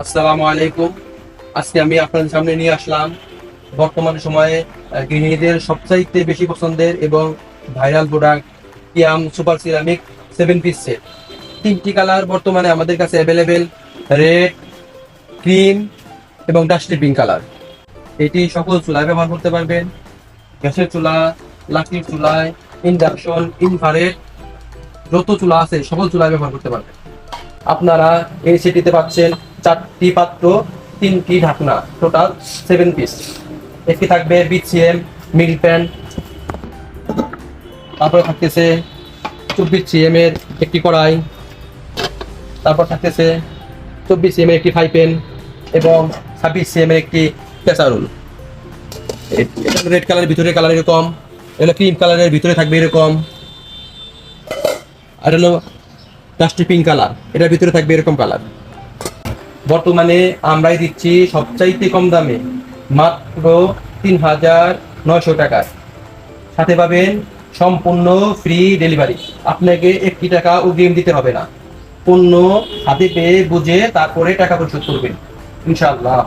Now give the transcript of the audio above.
আসসালামু আলাইকুম। আজকে আমি আপনাদের সামনে নিয়ে আসলাম বর্তমান সময়ে গৃহিণীদের সবচাইতে বেশি পছন্দের এবং ভাইরাল প্রোডাক্ট কিয়াম সুপার সিরামিক 7 পিস সেট। 3টি কালার বর্তমানে আমাদের কাছে অ্যাভেলেবেল: রেড, ক্রিম এবং ডাস্টি পিঙ্ক কালার। এটি সকল চুলায় ব্যবহার করতে পারবেন: গ্যাসের চুলা, লাকড়ির চুলায়, ইন্ডাকশন, ইনফ্রারেড, যত চুলা আছে সকল চুলায় ব্যবহার করতে পারবেন। আপনারা এই সেটিতে পাচ্ছেন 4টি পাত্র, 3টি ঢাকনা, টোটাল 7 পিস। একটি থাকবে বিসিএম মিল প্যান, তারপরে থাকতেছে 24 cm এর একটি কড়াই, তারপর থাকতেছে 24 cm এর একটি ফ্রাই প্যান এবং 26 cm এর একটি ক্যাসারোল। এটা রেড কালারের ভিতরে কালার এরকম, এটা ক্রিম কালারের ভিতরে থাকবে এরকম, আর হলো ডাস্টি পিঙ্ক কালার, এটার ভিতরে থাকবে এরকম কালার। বর্তমানে আমরাই দিচ্ছি সবচাইতে কম দামে, মাত্র 3900 টাকায়। সাথে পাবেন সম্পূর্ণ ফ্রি ডেলিভারি। আপনাকে 1 টাকা অগ্রিম দিতে হবে না। পণ্য হাতে পেয়ে বুঝে তারপরে টাকা পরিশোধ করবেন ইনশাআল্লাহ।